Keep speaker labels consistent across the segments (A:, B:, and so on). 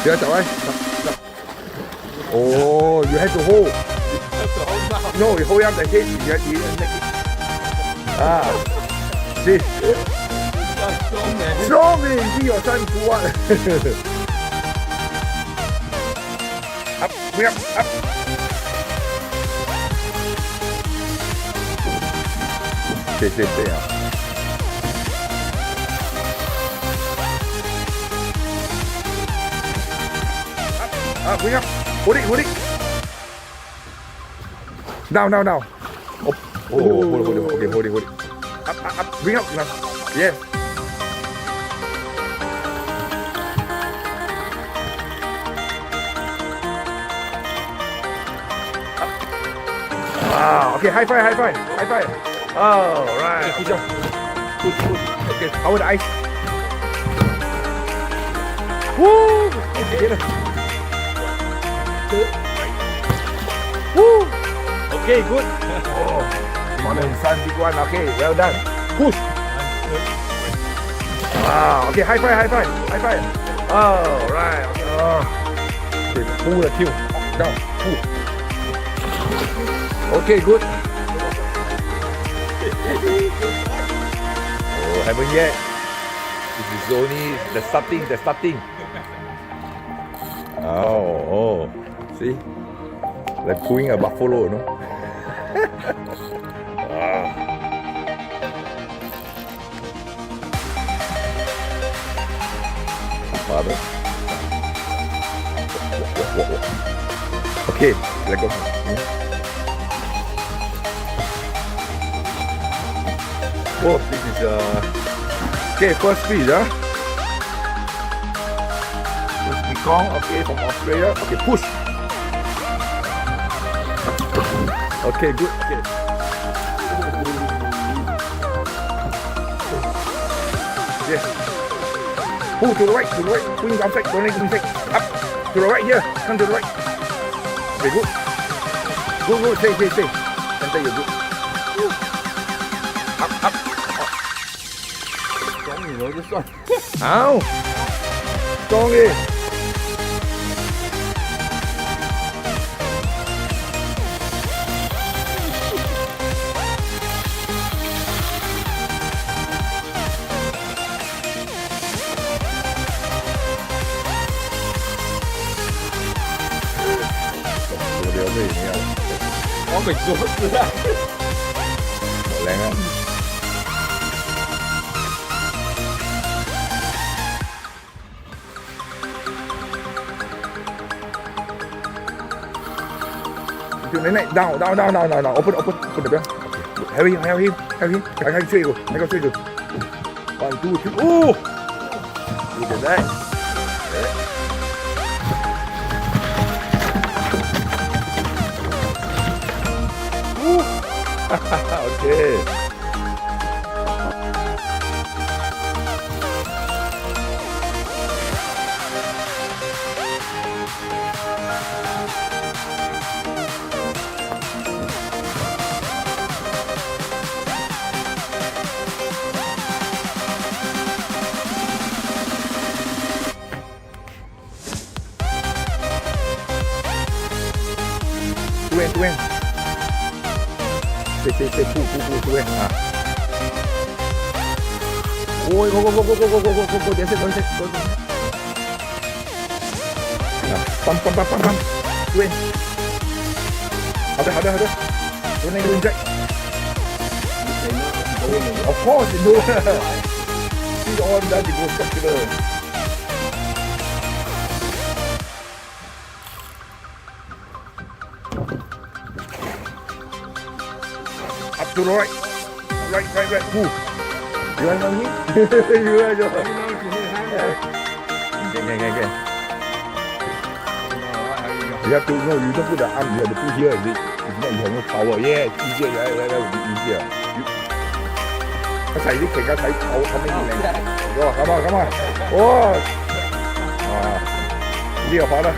A: 不要走啊！Oh, you have to hold. No, you hold up the head. You have to make it. Ah, see. Strong man, see your son do what? Up, bring up, up. Stay. Up, bring up. Hold it. Now. Oh, hold it. Okay, hold it. Up. Bring up. Now. Yeah. Wow. Okay, high five. Oh, right. Good job. Push. Okay, power the ice. Woo! Okay. Woo! Okay, good. Oh, son, big one. Okay, well done. Push. Wow. Okay, high five. Oh, right. Okay, pull the tail. Down. Pull. Okay, good. Oh, haven't yet. This is only the starting. Oh, see? Like pulling a buffalo, no? Father. Okay, let go. Oh, this is okay, first fish, Kong, okay, from Australia. Okay, push. Okay, good. Okay. Yes. Pull to the right. Swing outside. Don't let him take. Up. To the right here. Come to the right. Okay, good. Good. Stay. Center, you're good. Up. Strong rồi, this one. Ow. Strong đi. Có mình ruột nữa. Lên á. Này, down. Open the bell. Have him. I can show you. 1, 2, 3. Oh! Look at that. Okay. Tuan. Stay, pull. Ôi, go. That's it. Go. Pump. Tuan. Ada. Tuan naik inject. Of course, you know. See all that you go structural. To the right. Pull. You want to know him? You are your. Okay. You have to know. You don't put the arm. You have to put here. If not, you have no power. Yeah, it's easier. That will be easier. ใส่ที่เข่งก็ใช้เขาไม่มีแรงก็ come on โอ้เรียกพอแล้ว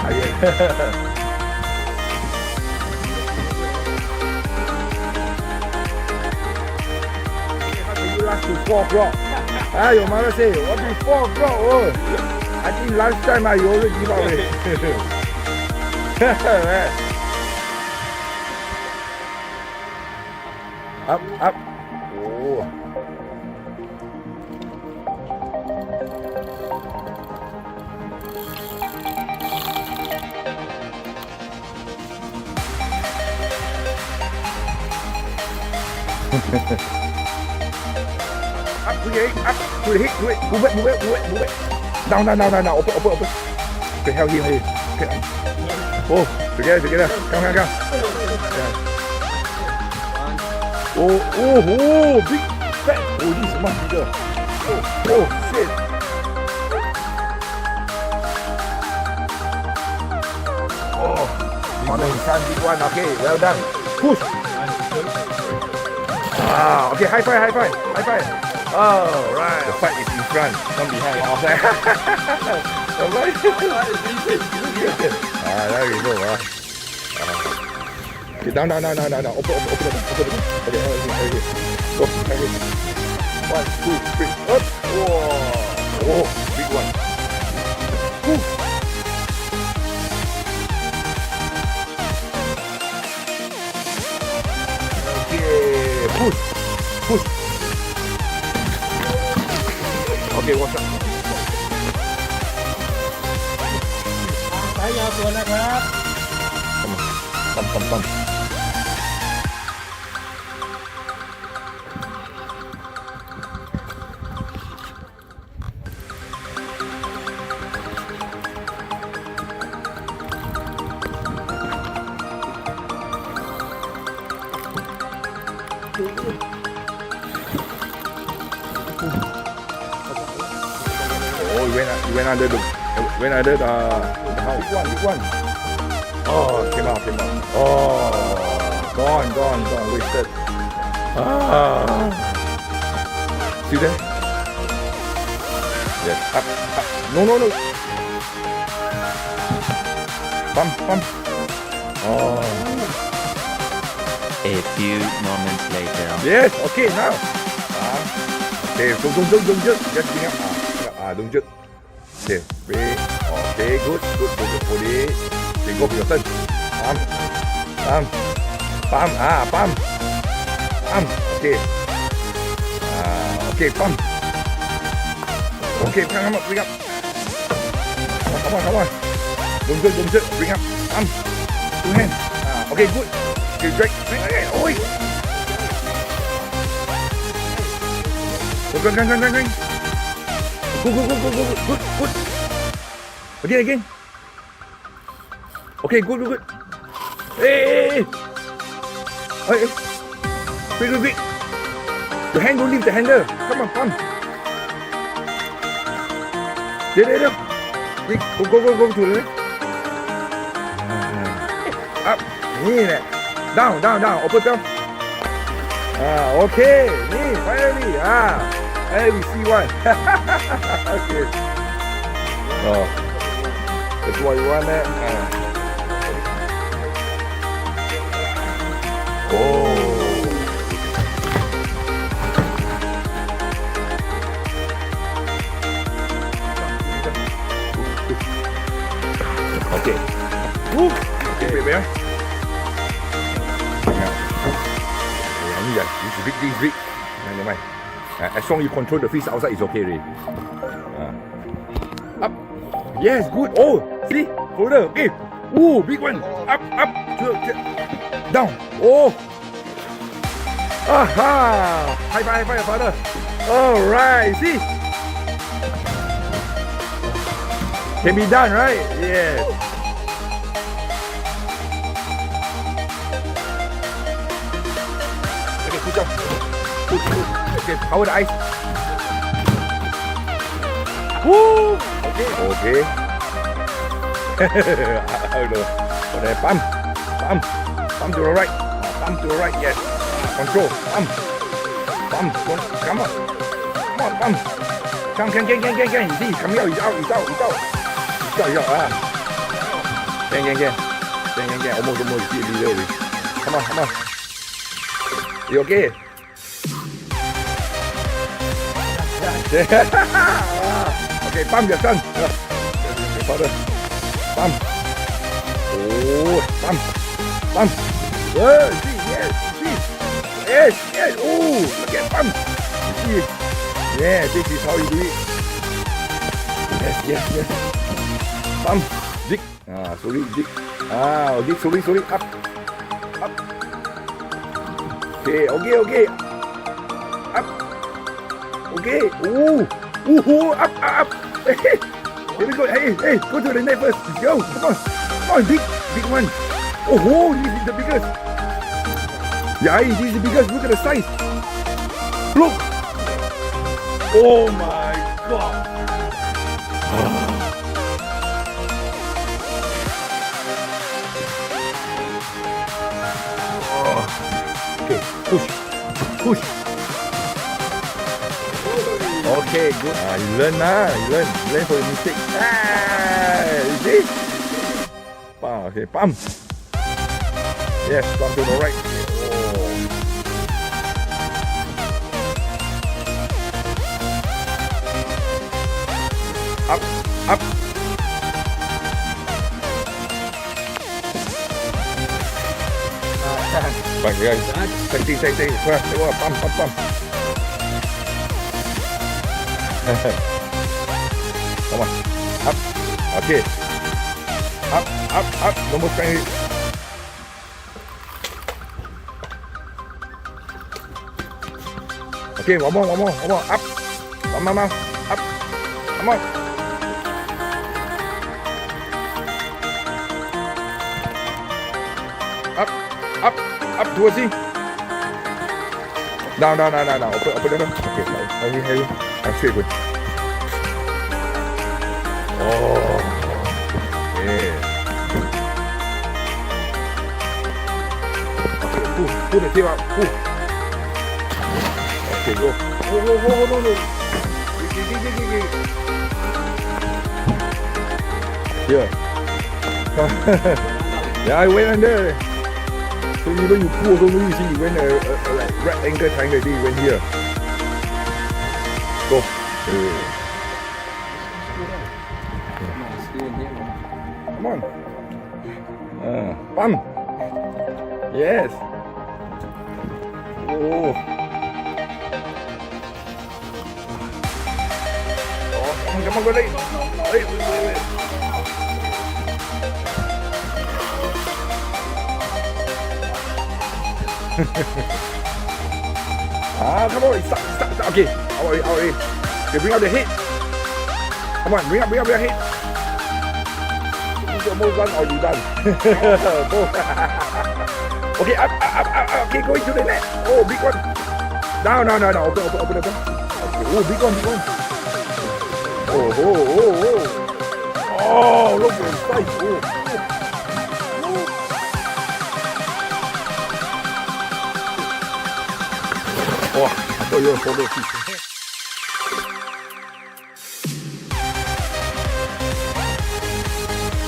A: ไอ้เหี้ยlast to 4 o'clock. Your mother say, what before o'clock? Oh, I think lunchtime you already give up already. Up. Oh. Up to the head, to it. Move it. Down. Open. Okay, help him. Okay. Oh, together. Come. Yeah. Oh, big fat. Oh, this is much bigger. Oh, shit. Oh, mother and son, big one. Okay, well done. Push. Okay, high five. Oh, right. The fight is in front, not behind. Outside. There we go. Okay, down. Open. Okay. Go. Okay. 1, 2, 3. Up. Whoa, big one. Woo. Okay, push. Okay, what's up?
B: สายยาวตัวนะครับ
A: Come. Oh, you went under the house. Big one. Oh, came out. Oh, gone, wasted. See there? Yes, up. No. Pump. Oh.
C: A few moments later.
A: Yes, okay, now. Okay, don't jerk. Just bring up. Don't jerk. Okay, break. Okay, good. Hold it. Okay, go for your turn. Pump. Okay. Okay, pump. Okay, bring up. Come on. Don't jerk. Bring up. Pump. 2 hands. Okay, good. Okay, drag again. Oi. Go. Good. Again. Okay, good. Hey. Quick. The hand don't leave the handle. Come on, pump. There. Quick, go to the up. Down. Open down. Okay. Finally. Hey, we see one. Okay. Oh, that's what you want, man. Okay. Okay, baby. This is big. Never mind. As long as you control the fish outside, it's okay already. Up. Yes, good. Oh, see? Folder. Okay. Ooh, big one. Up. Down. Oh. Aha. High five, father. Alright, see? Can be done, right? Yes. Okay, good job. Okay, power the ice. Woo! Okay. Okay, pump to the right. Yes. Control. Pump. Come on. Pump. Can. You see, coming out. It's out. Can. Almost. See, already. Come on. You okay? Okay, pump your son. Okay, father. Pump. Oh, pump. Pump. See, yes, see. Yes. Oh, look at pump. See. Yeah, this is how you do it. Yes. Pump. Dig. Sorry, dig. Okay, sorry. Up. Okay. Up. Okay. Up. Here we go. Hey, go to the net first. Go. Come on, big one. Oh, this is the biggest. Yeah, this is the biggest. Look at the size. Look. Oh my God. Okay, push. Okay, good. You learn from your mistake. You see? Okay, pump. Yes, pump to the right. Up. Back guys. Take. Pump. Come on. Up. Okay. Up. No more trying. Okay, one more. Up. Come on. Up. Come on. Up towards him. Down. Open. Okay, heavy. I'm straight good. Oh, yeah. Okay, pull the tail out. Pull. Okay, go. No. Here. Yeah, I went under. So even you pull, don't you see, you went like right angle triangle, you went here. Go. Come on. Pump. Yes. Oh. Come on, go late. Wait. Come on, stop. Okay, our way. Okay, bring out the head. Come on, bring up your head. Is almost done or you done? Okay, up. Okay, going to the net. Oh, big one. Down. Open. Okay, oh, big one. Oh, look at the size. Oh, I thought you were a photo fish.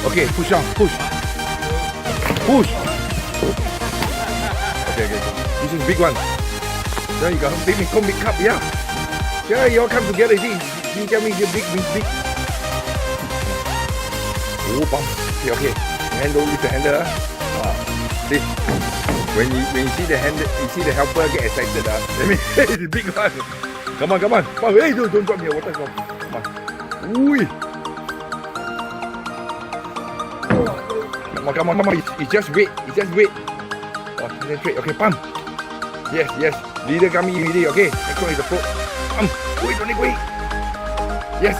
A: Okay, push down. Okay. This is big one. There you go. Big cup, yeah. Yeah, you all come together. See, you tell me the big. Oh, bump. Okay. Handle with the handle. See. When you see the hand, you see the helper get excited. That means it's the big one. Come on. Hey, don't drop me your water. Come on. Ooh. Come on. It's just wait. Concentrate. Okay, pump. Yes. Leader coming immediately. Okay. Next one is the float. Pump. Wait. Yes.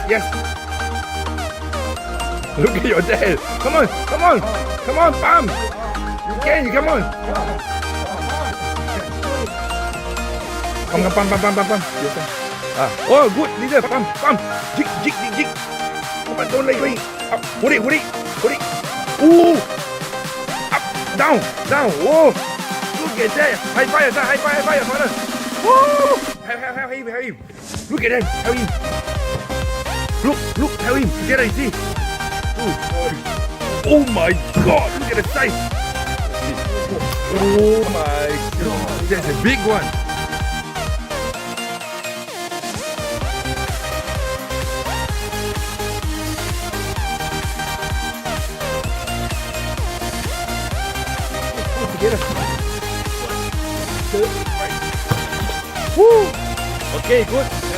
A: Look at your dad. Come on, pump. You can, come on. Come, pump. Yes, oh, good, leader, pump. Jig. Come on, don't let go. Up, hold it. Ooh. Up, down. Whoa. Look at that. High five, father. Whoa. Help him. Look at that. Help him. Look, help him. Together, you see. Oh my God. Look at the size. Oh my God, that's a big one. Here. Woo. Okay, good.